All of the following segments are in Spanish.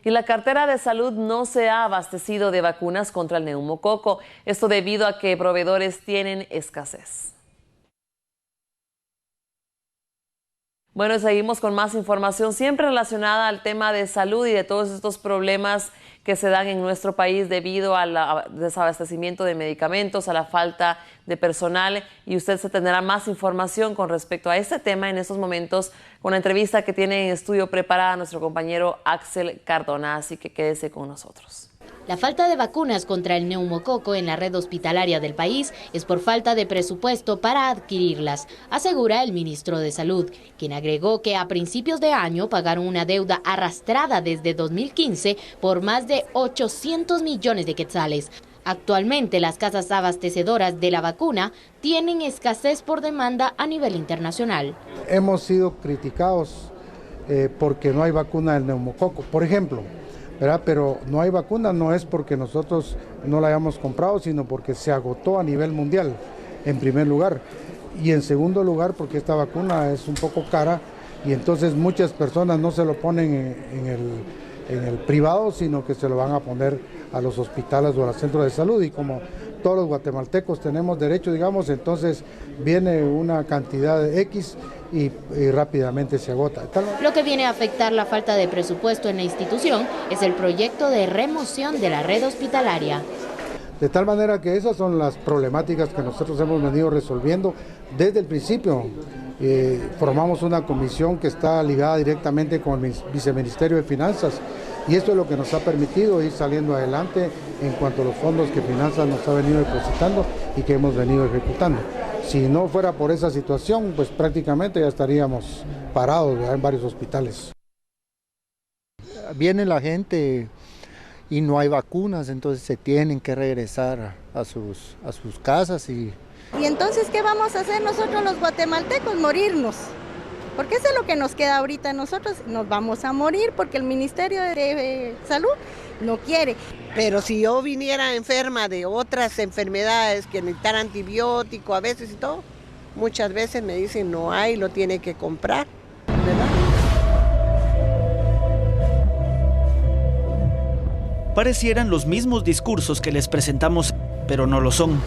Y la cartera de salud no se ha abastecido de vacunas contra el neumococo. Esto debido a que proveedores tienen escasez. Bueno, seguimos con más información siempre relacionada al tema de salud y de todos estos problemas que se dan en nuestro país debido al desabastecimiento de medicamentos, a la falta de personal, y usted se tendrá más información con respecto a este tema en estos momentos con la entrevista que tiene en estudio preparada nuestro compañero Axel Cardona, así que quédese con nosotros. La falta de vacunas contra el neumococo en la red hospitalaria del país es por falta de presupuesto para adquirirlas, asegura el ministro de Salud, quien agregó que a principios de año pagaron una deuda arrastrada desde 2015 por más de 800 millones de quetzales. Actualmente las casas abastecedoras de la vacuna tienen escasez por demanda a nivel internacional. Hemos sido criticados porque no hay vacuna del neumococo, por ejemplo. ¿Verdad? Pero no hay vacuna, no es porque nosotros no la hayamos comprado, sino porque se agotó a nivel mundial, en primer lugar. Y en segundo lugar, porque esta vacuna es un poco cara y entonces muchas personas no se lo ponen en el privado, sino que se lo van a poner a los hospitales o a los centros de salud. Y como todos los guatemaltecos tenemos derecho, digamos, entonces viene una cantidad de X y rápidamente se agota. Lo que viene a afectar la falta de presupuesto en la institución es el proyecto de remoción de la red hospitalaria. De tal manera que esas son las problemáticas que nosotros hemos venido resolviendo desde el principio. Formamos una comisión que está ligada directamente con el Viceministerio de Finanzas y esto es lo que nos ha permitido ir saliendo adelante en cuanto a los fondos que Finanzas nos ha venido depositando y que hemos venido ejecutando. Si no fuera por esa situación, pues prácticamente ya estaríamos parados, ¿verdad?, en varios hospitales. Viene la gente y no hay vacunas, entonces se tienen que regresar a sus casas. ¿Y entonces qué vamos a hacer nosotros los guatemaltecos? Morirnos. Porque eso es lo que nos queda ahorita. Nosotros nos vamos a morir porque el Ministerio de Salud no quiere. Pero si yo viniera enferma de otras enfermedades que necesitan antibiótico a veces y todo, muchas veces me dicen no hay, lo tiene que comprar, ¿verdad? Parecieran los mismos discursos que les presentamos, pero no lo son.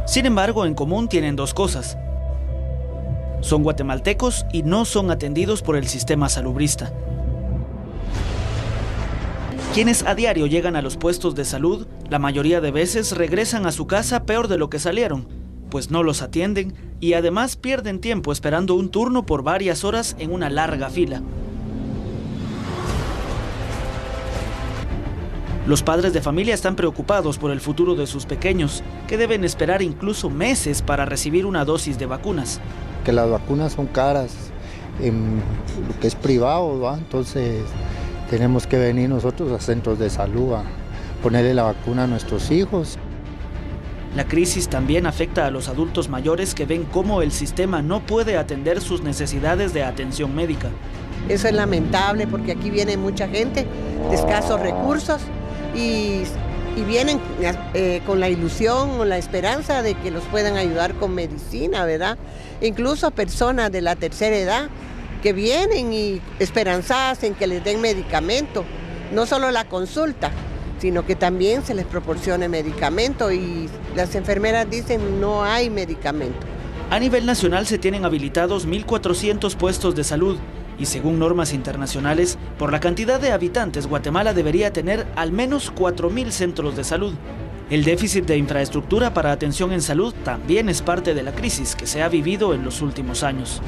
Sin embargo, en común tienen dos cosas. Son guatemaltecos y no son atendidos por el sistema salubrista. Quienes a diario llegan a los puestos de salud, la mayoría de veces regresan a su casa peor de lo que salieron, pues no los atienden y además pierden tiempo esperando un turno por varias horas en una larga fila. Los padres de familia están preocupados por el futuro de sus pequeños, que deben esperar incluso meses para recibir una dosis de vacunas. Que las vacunas son caras en lo que es privado, ¿va? Entonces tenemos que venir nosotros a centros de salud a ponerle la vacuna a nuestros hijos. La crisis también afecta a los adultos mayores que ven cómo el sistema no puede atender sus necesidades de atención médica. Eso es lamentable porque aquí viene mucha gente de escasos recursos y vienen con la ilusión o la esperanza de que los puedan ayudar con medicina, ¿verdad? Incluso personas de la tercera edad que vienen y esperanzadas en que les den medicamento, no solo la consulta, sino que también se les proporcione medicamento y las enfermeras dicen no hay medicamento. A nivel nacional se tienen habilitados 1.400 puestos de salud y según normas internacionales, por la cantidad de habitantes, Guatemala debería tener al menos 4.000 centros de salud. El déficit de infraestructura para atención en salud también es parte de la crisis que se ha vivido en los últimos años.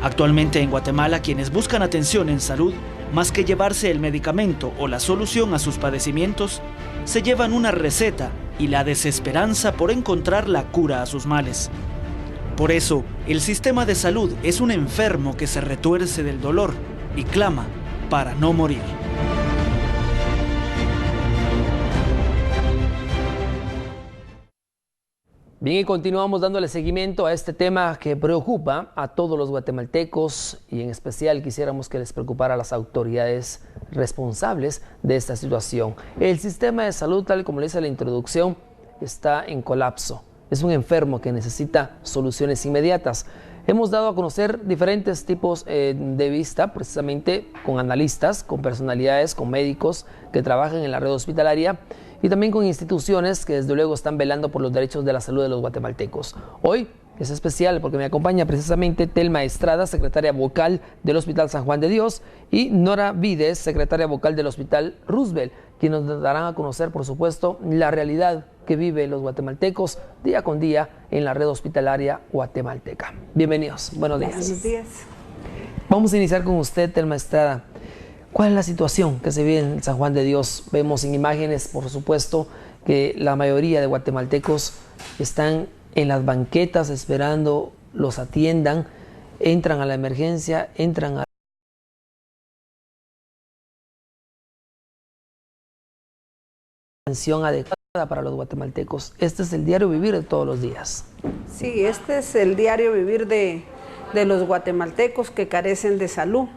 Actualmente en Guatemala, quienes buscan atención en salud, más que llevarse el medicamento o la solución a sus padecimientos, se llevan una receta y la desesperanza por encontrar la cura a sus males. Por eso, el sistema de salud es un enfermo que se retuerce del dolor y clama para no morir. Bien, y continuamos dándole seguimiento a este tema que preocupa a todos los guatemaltecos y en especial quisiéramos que les preocupara a las autoridades responsables de esta situación. El sistema de salud, tal como le dice la introducción, está en colapso. Es un enfermo que necesita soluciones inmediatas. hemos dado a conocer diferentes tipos de vista, precisamente con analistas, con personalidades, con médicos que trabajan en la red hospitalaria y también con instituciones que desde luego están velando por los derechos de la salud de los guatemaltecos. Hoy es especial porque me acompaña precisamente Telma Estrada, secretaria vocal del Hospital San Juan de Dios, y Nora Vides, secretaria vocal del Hospital Roosevelt, quienes nos darán a conocer, por supuesto, la realidad que viven los guatemaltecos día con día en la red hospitalaria guatemalteca. Bienvenidos, buenos días. Buenos días. Vamos a iniciar con usted, Telma Estrada. ¿Cuál es la situación que se vive en San Juan de Dios? Vemos en imágenes, por supuesto, que la mayoría de guatemaltecos están en las banquetas esperando los atiendan, entran a la emergencia, entran a la atención adecuada para los guatemaltecos. Este es el diario vivir de todos los días. Sí, este es el diario vivir de los guatemaltecos que carecen de salud,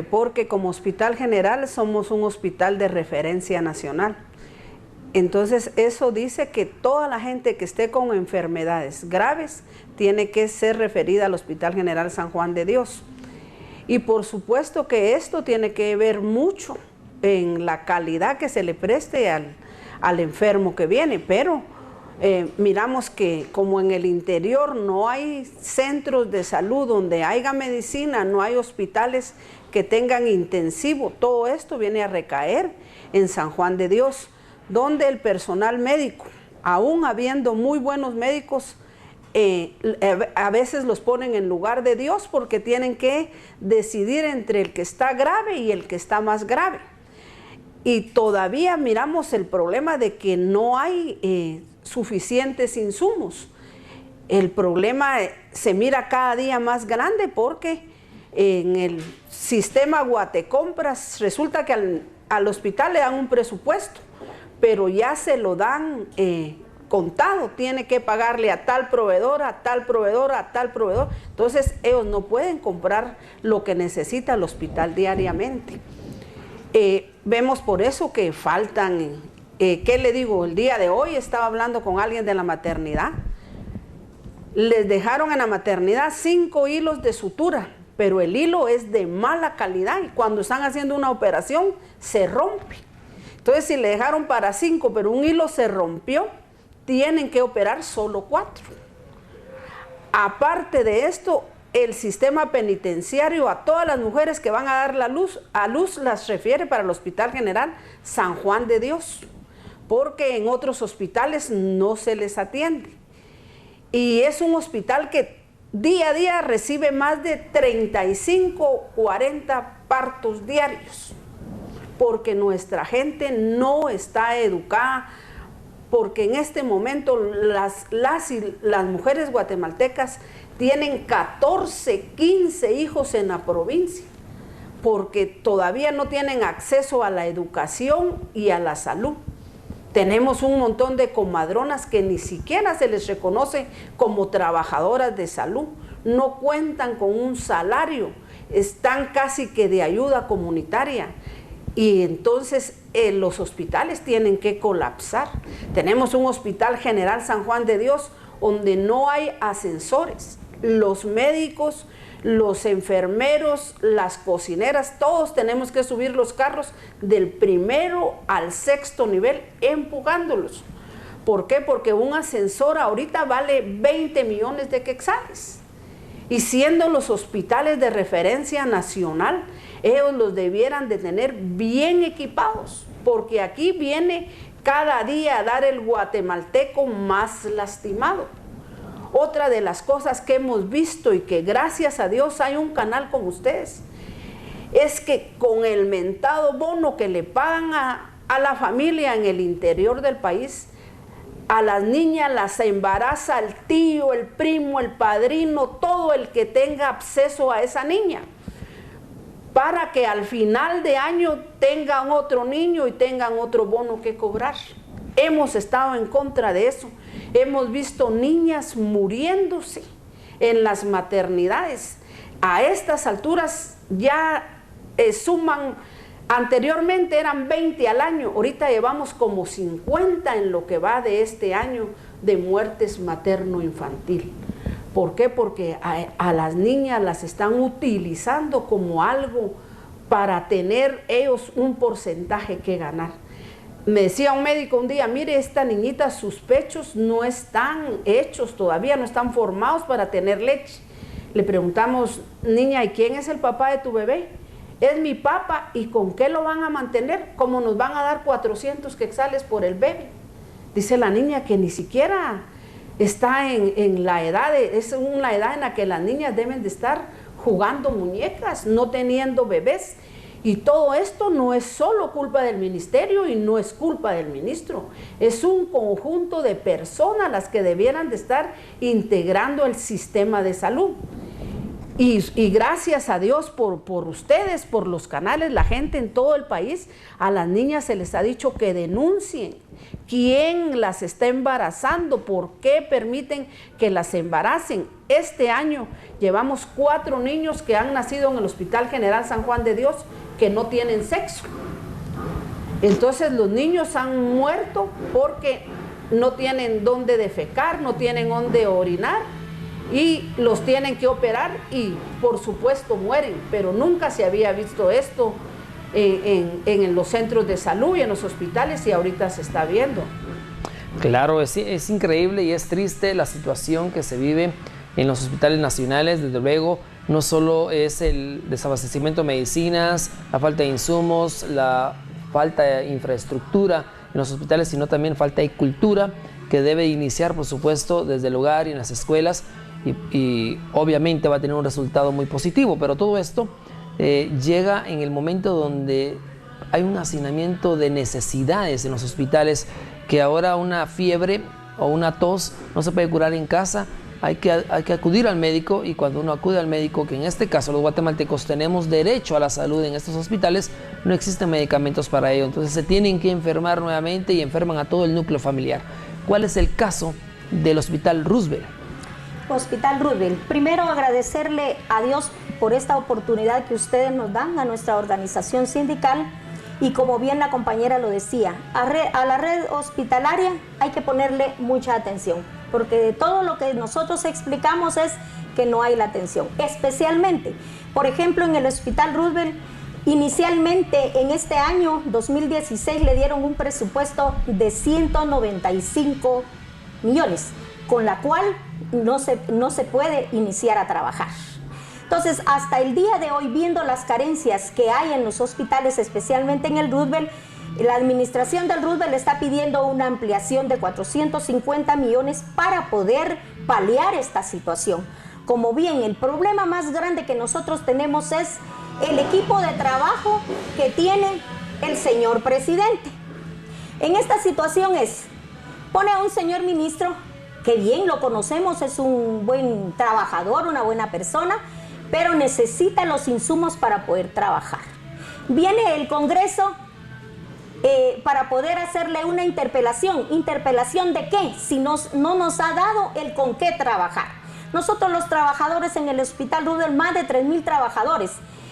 porque como Hospital General somos un hospital de referencia nacional. Entonces eso dice que toda la gente que esté con enfermedades graves tiene que ser referida al Hospital General San Juan de Dios. Y por supuesto que esto tiene que ver mucho en la calidad que se le preste al enfermo que viene, pero miramos que como en el interior no hay centros de salud donde haya medicina, no hay hospitales que tengan intensivo, todo esto viene a recaer en San Juan de Dios, donde el personal médico, aún habiendo muy buenos médicos, a veces los ponen en lugar de Dios porque tienen que decidir entre el que está grave y el que está más grave. Y todavía miramos el problema de que no hay suficientes insumos. El problema se mira cada día más grande porque en el sistema Guatecompras resulta que al hospital le dan un presupuesto, pero ya se lo dan contado, tiene que pagarle a tal proveedor, a tal proveedor, a tal proveedor. Entonces ellos no pueden comprar lo que necesita el hospital diariamente. Vemos por eso que faltan, ¿qué le digo? El día de hoy estaba hablando con alguien de la maternidad. Les dejaron en la maternidad 5 hilos de sutura, pero el hilo es de mala calidad y cuando están haciendo una operación se rompe. Entonces, si le dejaron para 5, pero un hilo se rompió, tienen que operar solo 4. Aparte de esto, el sistema penitenciario a todas las mujeres que van a dar a luz las refiere para el Hospital General San Juan de Dios, porque en otros hospitales no se les atiende. Y es un hospital que día a día recibe más de 35, 40 partos diarios, porque nuestra gente no está educada, porque en este momento las mujeres guatemaltecas tienen 14, 15 hijos en la provincia, porque todavía no tienen acceso a la educación y a la salud. Tenemos un montón de comadronas que ni siquiera se les reconoce como trabajadoras de salud, no cuentan con un salario, están casi que de ayuda comunitaria. Y entonces los hospitales tienen que colapsar. Tenemos un Hospital General San Juan de Dios donde no hay ascensores. Los médicos, los enfermeros, las cocineras, todos tenemos que subir los carros del 1º al 6º nivel empujándolos. ¿Por qué? Porque un ascensor ahorita vale 20 millones de quetzales. Y siendo los hospitales de referencia nacional, ellos los debieran de tener bien equipados, porque aquí viene cada día a dar el guatemalteco más lastimado. Otra de las cosas que hemos visto y que gracias a Dios hay un canal como ustedes, es que con el mentado bono que le pagan a la familia en el interior del país, a las niñas las embaraza el tío, el primo, el padrino, todo el que tenga acceso a esa niña, para que al final de año tengan otro niño y tengan otro bono que cobrar. Hemos estado en contra de eso. Hemos visto niñas muriéndose en las maternidades. A estas alturas ya suman, anteriormente eran 20 al año, ahorita llevamos como 50 en lo que va de este año de muertes materno-infantil. ¿Por qué? Porque a las niñas las están utilizando como algo para tener ellos un porcentaje que ganar. Me decía un médico un día, mire, esta niñita, sus pechos no están hechos todavía, no están formados para tener leche. Le preguntamos, niña, ¿y quién es el papá de tu bebé? Es mi papá. ¿Y con qué lo van a mantener? ¿Cómo nos van a dar 400 quetzales por el bebé? Dice la niña que ni siquiera está en la edad, es una edad en la que las niñas deben de estar jugando muñecas, no teniendo bebés. Y todo esto no es solo culpa del ministerio y no es culpa del ministro, es un conjunto de personas las que debieran de estar integrando el sistema de salud. Y gracias a Dios por ustedes, por los canales, la gente en todo el país, a las niñas se les ha dicho que denuncien quién las está embarazando, por qué permiten que las embaracen. Este año llevamos 4 niños que han nacido en el Hospital General San Juan de Dios que no tienen sexo. Entonces los niños han muerto porque no tienen dónde defecar, no tienen dónde orinar y los tienen que operar y por supuesto mueren, pero nunca se había visto esto en los centros de salud y en los hospitales y ahorita se está viendo. Claro, es increíble y es triste la situación que se vive en los hospitales nacionales. Desde luego, no solo es el desabastecimiento de medicinas, la falta de insumos, la falta de infraestructura en los hospitales, sino también falta de cultura que debe iniciar, por supuesto, desde el hogar y en las escuelas y obviamente va a tener un resultado muy positivo, pero todo esto llega en el momento donde hay un hacinamiento de necesidades en los hospitales, que ahora una fiebre o una tos no se puede curar en casa, hay que acudir al médico, y cuando uno acude al médico, que en este caso los guatemaltecos tenemos derecho a la salud en estos hospitales, no existen medicamentos para ello, entonces se tienen que enfermar nuevamente y enferman a todo el núcleo familiar. ¿Cuál es el caso del Hospital Roosevelt? Hospital Roosevelt, primero agradecerle a Dios por esta oportunidad que ustedes nos dan a nuestra organización sindical, y como bien la compañera lo decía, a la red hospitalaria hay que ponerle mucha atención, porque de todo lo que nosotros explicamos es que no hay la atención. Especialmente, por ejemplo, en el Hospital Roosevelt, inicialmente en este año 2016 le dieron un presupuesto de 195 millones, con la cual no se puede iniciar a trabajar. Entonces, hasta el día de hoy, viendo las carencias que hay en los hospitales, especialmente en el Roosevelt, la administración del Roosevelt está pidiendo una ampliación de 450 millones para poder paliar esta situación. Como bien, el problema más grande que nosotros tenemos es el equipo de trabajo que tiene el señor presidente. En esta situación pone a un señor ministro, que bien lo conocemos, es un buen trabajador, una buena persona, pero necesita los insumos para poder trabajar. Viene el Congreso para poder hacerle una interpelación. ¿Interpelación de qué? Si no nos ha dado el con qué trabajar. Nosotros los trabajadores en el Hospital Roosevelt, más de 3,000 trabajadores,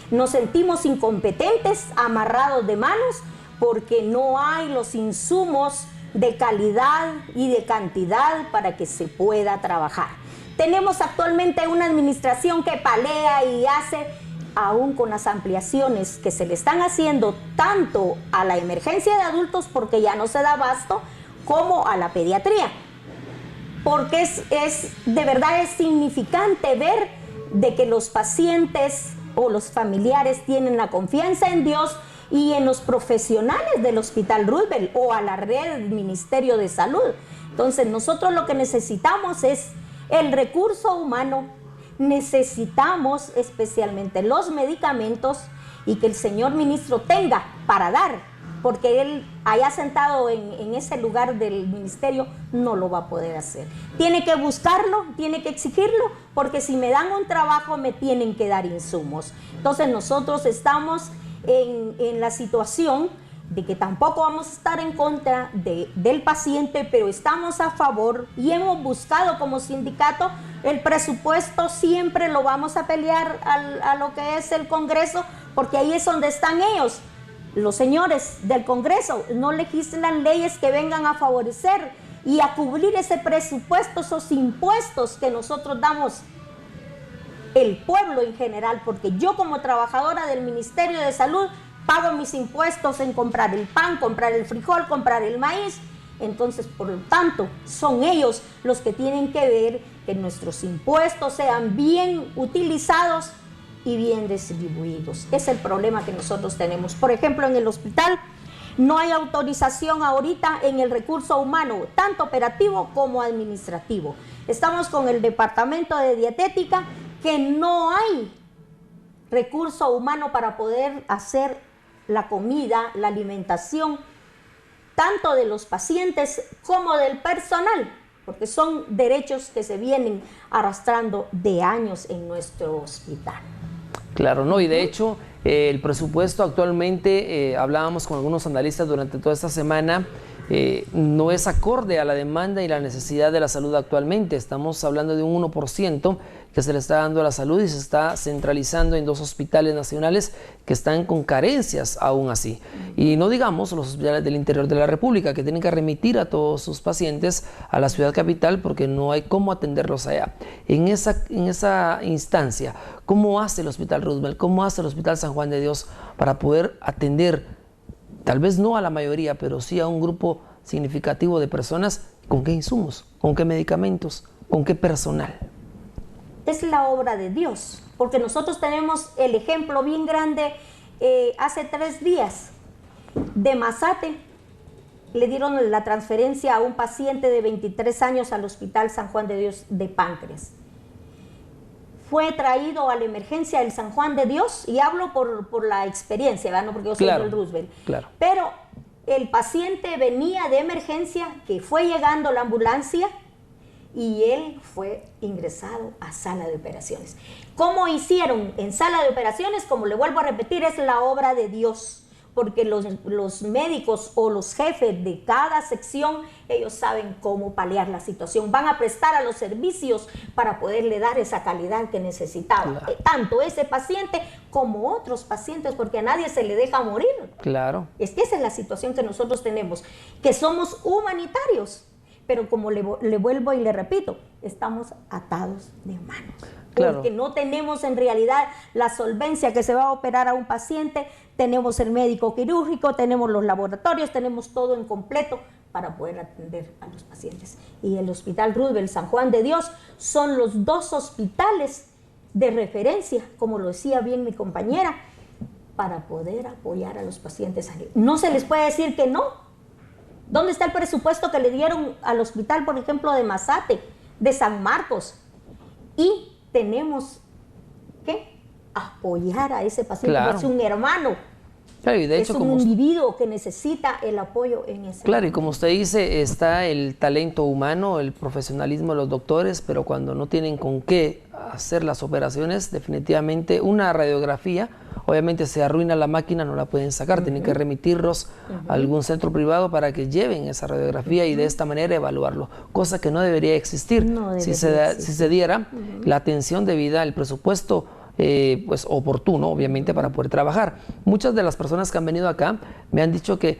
nos sentimos incompetentes, amarrados de manos, porque no hay los insumos de calidad y de cantidad para que se pueda trabajar. Tenemos actualmente una administración que palea y hace, aún con las ampliaciones que se le están haciendo tanto a la emergencia de adultos, porque ya no se da abasto, como a la pediatría. Porque de verdad es significante ver de que los pacientes o los familiares tienen la confianza en Dios y en los profesionales del Hospital Roosevelt o a la red del Ministerio de Salud. Entonces nosotros lo que necesitamos es el recurso humano, necesitamos especialmente los medicamentos, y que el señor ministro tenga para dar, porque él allá sentado en ese lugar del ministerio no lo va a poder hacer. Tiene que buscarlo, tiene que exigirlo, porque si me dan un trabajo me tienen que dar insumos. Entonces nosotros estamos en la situación de que tampoco vamos a estar en contra del paciente, pero estamos a favor y hemos buscado como sindicato el presupuesto, siempre lo vamos a pelear a lo que es el Congreso, porque ahí es donde están ellos. Los señores del Congreso no legislan leyes que vengan a favorecer y a cubrir ese presupuesto, esos impuestos que nosotros damos el pueblo en general, porque yo como trabajadora del Ministerio de Salud pago mis impuestos en comprar el pan, comprar el frijol, comprar el maíz. Entonces, por lo tanto, son ellos los que tienen que ver que nuestros impuestos sean bien utilizados y bien distribuidos. Es el problema que nosotros tenemos. Por ejemplo, en el hospital no hay autorización ahorita en el recurso humano, tanto operativo como administrativo. Estamos con el departamento de dietética, que no hay recurso humano para poder hacer la comida, la alimentación, tanto de los pacientes como del personal, porque son derechos que se vienen arrastrando de años en nuestro hospital. Claro, no, y de hecho el presupuesto actualmente, hablábamos con algunos analistas durante toda esta semana, no es acorde a la demanda y la necesidad de la salud actualmente. Estamos hablando de un 1% que se le está dando a la salud y se está centralizando en 2 hospitales nacionales que están con carencias aún así. Y no digamos los hospitales del interior de la República, que tienen que remitir a todos sus pacientes a la ciudad capital porque no hay cómo atenderlos allá. En esa instancia, ¿cómo hace el Hospital Roosevelt? ¿Cómo hace el Hospital San Juan de Dios para poder atender, tal vez no a la mayoría, pero sí a un grupo significativo de personas? ¿Con qué insumos? ¿Con qué medicamentos? ¿Con qué personal? Es la obra de Dios, porque nosotros tenemos el ejemplo bien grande. Hace 3 días de Mazate le dieron la transferencia a un paciente de 23 años al Hospital San Juan de Dios de páncreas. Fue traído a la emergencia del San Juan de Dios, y hablo por la experiencia, ¿verdad? No porque yo soy del Roosevelt. Claro. Pero el paciente venía de emergencia, que fue llegando la ambulancia, y él fue ingresado a sala de operaciones. ¿Cómo hicieron en sala de operaciones? Como le vuelvo a repetir, es la obra de Dios, porque los médicos o los jefes de cada sección, ellos saben cómo paliar la situación, van a prestar a los servicios para poderle dar esa calidad que necesitaba, tanto ese paciente como otros pacientes, porque a nadie se le deja morir. Claro. Es que esa es la situación que nosotros tenemos, que somos humanitarios, pero como le vuelvo y le repito, estamos atados de manos. Claro. Porque no tenemos en realidad la solvencia que se va a operar a un paciente, tenemos el médico quirúrgico, tenemos los laboratorios, tenemos todo en completo para poder atender a los pacientes. Y el Hospital Roosevelt San Juan de Dios son los 2 hospitales de referencia, como lo decía bien mi compañera, para poder apoyar a los pacientes. No se les puede decir que no. ¿Dónde está el presupuesto que le dieron al hospital, por ejemplo, de Mazate, de San Marcos? Y tenemos que apoyar a ese paciente, claro. Es un hermano, claro, y de hecho, es un individuo que necesita el apoyo en ese Claro, momento. Y como usted dice, está el talento humano, el profesionalismo de los doctores, pero cuando no tienen con qué hacer las operaciones, definitivamente una radiografía, obviamente se arruina la máquina, no la pueden sacar, tienen que remitirlos a algún centro privado para que lleven esa radiografía y de esta manera evaluarlo, cosa que no debería existir. Si se diera la atención debida al presupuesto pues oportuno, obviamente, para poder trabajar. Muchas de las personas que han venido acá me han dicho que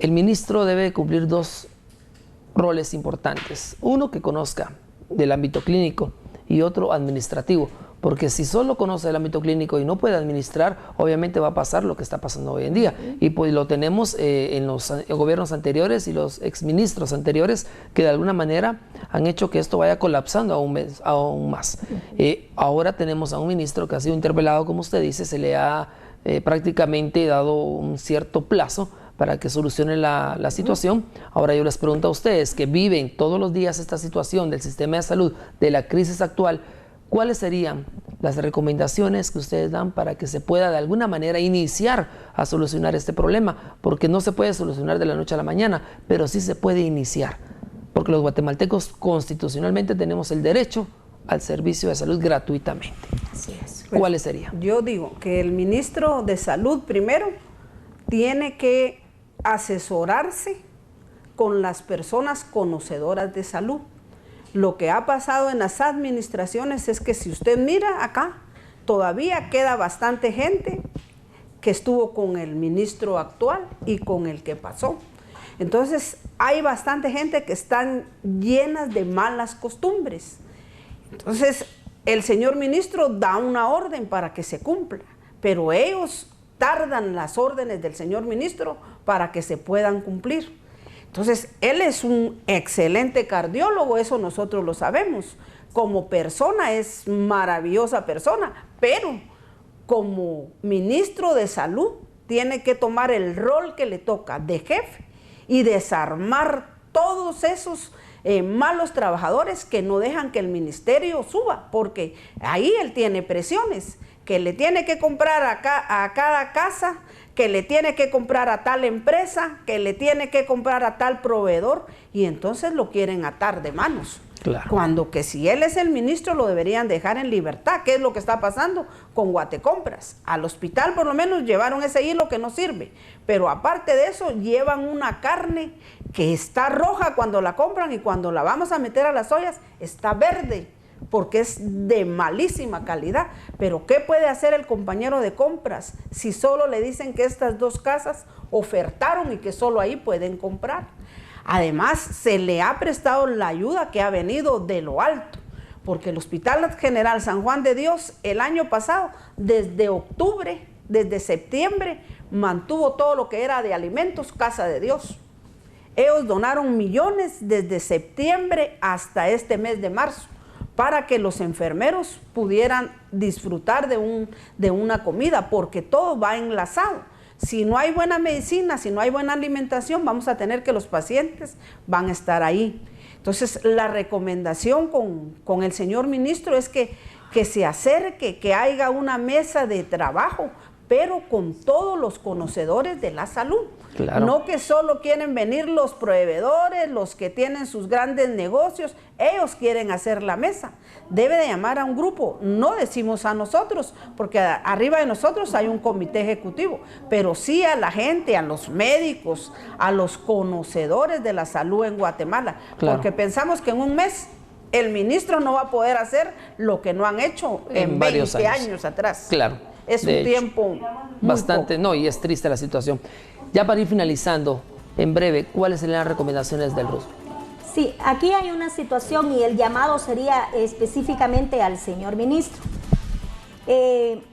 el ministro debe cumplir 2 roles importantes. Uno, que conozca del ámbito clínico, y otro, administrativo. Porque si solo conoce el ámbito clínico y no puede administrar, obviamente va a pasar lo que está pasando hoy en día. Y pues lo tenemos en los gobiernos anteriores y los exministros anteriores, que de alguna manera han hecho que esto vaya colapsando aún más. Ahora tenemos a un ministro que ha sido interpelado, como usted dice, se le ha prácticamente dado un cierto plazo para que solucione la situación. Ahora yo les pregunto a ustedes, que viven todos los días esta situación del sistema de salud, de la crisis actual, ¿cuáles serían las recomendaciones que ustedes dan para que se pueda de alguna manera iniciar a solucionar este problema? Porque no se puede solucionar de la noche a la mañana, pero sí se puede iniciar. Porque los guatemaltecos constitucionalmente tenemos el derecho al servicio de salud gratuitamente. Así es. ¿Cuáles serían? Yo digo que el ministro de Salud primero tiene que asesorarse con las personas conocedoras de salud. Lo que ha pasado en las administraciones es que si usted mira acá, todavía queda bastante gente que estuvo con el ministro actual y con el que pasó. Entonces hay bastante gente que están llenas de malas costumbres. Entonces el señor ministro da una orden para que se cumpla, pero ellos tardan las órdenes del señor ministro para que se puedan cumplir. Entonces él es un excelente cardiólogo, eso nosotros lo sabemos. Como persona es maravillosa persona, pero como ministro de salud tiene que tomar el rol que le toca de jefe y desarmar todos esos malos trabajadores que no dejan que el ministerio suba, porque ahí él tiene presiones, que le tiene que comprar a cada casa, que le tiene que comprar a tal empresa, que le tiene que comprar a tal proveedor, y entonces lo quieren atar de manos. Claro. Cuando que si él es el ministro lo deberían dejar en libertad. ¿Qué es lo que está pasando con Guatecompras? Al hospital por lo menos llevaron ese hilo que no sirve, pero aparte de eso llevan una carne que está roja cuando la compran y cuando la vamos a meter a las ollas está verde, porque es de malísima calidad. Pero ¿qué puede hacer el compañero de compras si solo le dicen que estas dos casas ofertaron y que solo ahí pueden comprar? Además, se le ha prestado la ayuda que ha venido de lo alto, porque el Hospital General San Juan de Dios el año pasado, desde octubre, desde septiembre, mantuvo todo lo que era de alimentos, Casa de Dios. Ellos donaron millones desde septiembre hasta este mes de marzo, para que los enfermeros pudieran disfrutar de una comida, porque todo va enlazado. Si no hay buena medicina, si no hay buena alimentación, vamos a tener que los pacientes van a estar ahí. Entonces, la recomendación con el señor ministro es que se acerque, que haya una mesa de trabajo, pero con todos los conocedores de la salud. Claro. No que solo quieren venir los proveedores, los que tienen sus grandes negocios, ellos quieren hacer la mesa. Debe de llamar a un grupo, no decimos a nosotros, porque arriba de nosotros hay un comité ejecutivo, pero sí a la gente, a los médicos, a los conocedores de la salud en Guatemala, claro. Porque pensamos que en un mes el ministro no va a poder hacer lo que no han hecho en 20 años atrás. Claro. Es un tiempo bastante, no, y es triste la situación. Ya para ir finalizando, en breve, ¿cuáles serían las recomendaciones del RUS? Sí, aquí hay una situación y el llamado sería específicamente al señor ministro.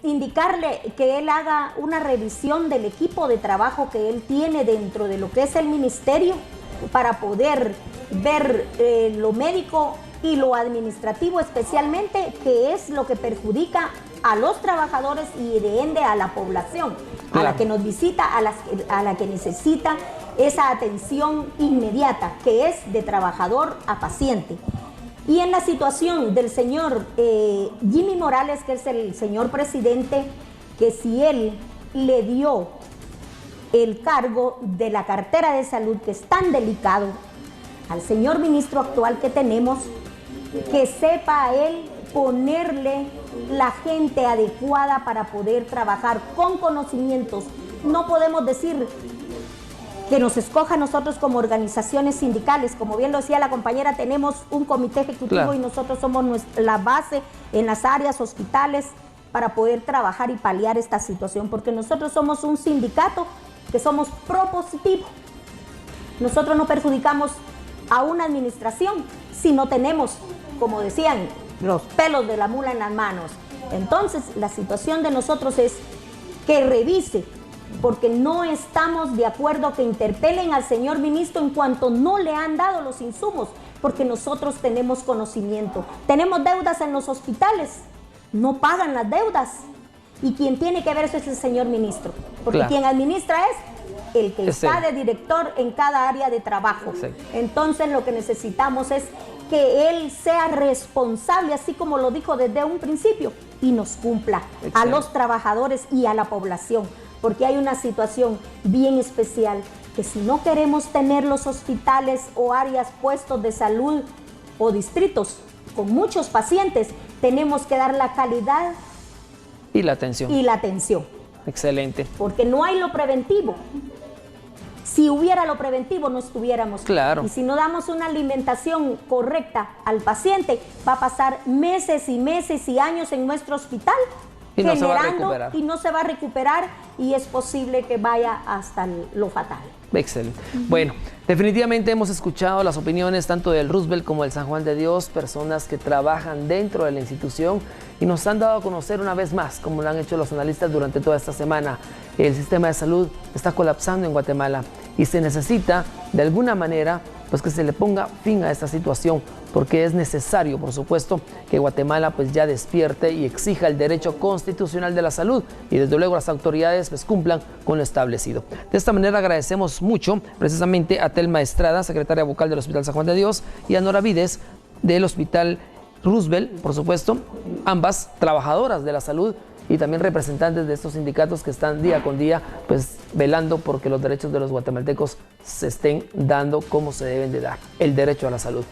Indicarle que él haga una revisión del equipo de trabajo que él tiene dentro de lo que es el ministerio para poder ver lo médico y lo administrativo especialmente, que es lo que perjudica a los trabajadores y de ende a la población, claro. A la que nos visita, a la que necesita esa atención inmediata, que es de trabajador a paciente. Y en la situación del señor Jimmy Morales, que es el señor presidente, que si él le dio el cargo de la cartera de salud, que es tan delicado, al señor ministro actual que tenemos, que sepa a él ponerle la gente adecuada para poder trabajar con conocimientos. No podemos decir que nos escoja a nosotros como organizaciones sindicales. Como bien lo decía la compañera, tenemos un comité ejecutivo, claro. Y nosotros somos la base en las áreas hospitales para poder trabajar y paliar esta situación, porque nosotros somos un sindicato que somos propositivos. Nosotros no perjudicamos a una administración si no tenemos, como decían, los pelos de la mula en las manos. Entonces, la situación de nosotros es que revise, porque no estamos de acuerdo que interpelen al señor ministro en cuanto no le han dado los insumos, porque nosotros tenemos conocimiento. Tenemos deudas en los hospitales, no pagan las deudas, y quien tiene que ver eso es el señor ministro, porque claro. Quien administra es el que está de director en cada área de trabajo. Sí. Entonces, lo que necesitamos es que él sea responsable, así como lo dijo desde un principio, y nos cumpla. Excelente. A los trabajadores y a la población, porque hay una situación bien especial, que si no queremos tener los hospitales o áreas, puestos de salud o distritos con muchos pacientes, tenemos que dar la calidad y la atención. Excelente. Porque no hay lo preventivo. Si hubiera lo preventivo, no estuviéramos. Claro. Y si no damos una alimentación correcta al paciente, va a pasar meses y meses y años en nuestro hospital Y no se va a generando recuperar. y no se va a recuperar y es posible que vaya hasta lo fatal. Excelente. Bueno, definitivamente hemos escuchado las opiniones tanto del Roosevelt como del San Juan de Dios, personas que trabajan dentro de la institución y nos han dado a conocer una vez más, como lo han hecho los analistas durante toda esta semana, el sistema de salud está colapsando en Guatemala y se necesita de alguna manera pues que se le ponga fin a esta situación, porque es necesario, por supuesto, que Guatemala pues ya despierte y exija el derecho constitucional de la salud y desde luego las autoridades pues cumplan con lo establecido. De esta manera agradecemos mucho precisamente a Telma Estrada, secretaria vocal del Hospital San Juan de Dios, y a Nora Vides del Hospital Roosevelt, por supuesto, ambas trabajadoras de la salud y también representantes de estos sindicatos que están día con día pues velando porque los derechos de los guatemaltecos se estén dando como se deben de dar, el derecho a la salud.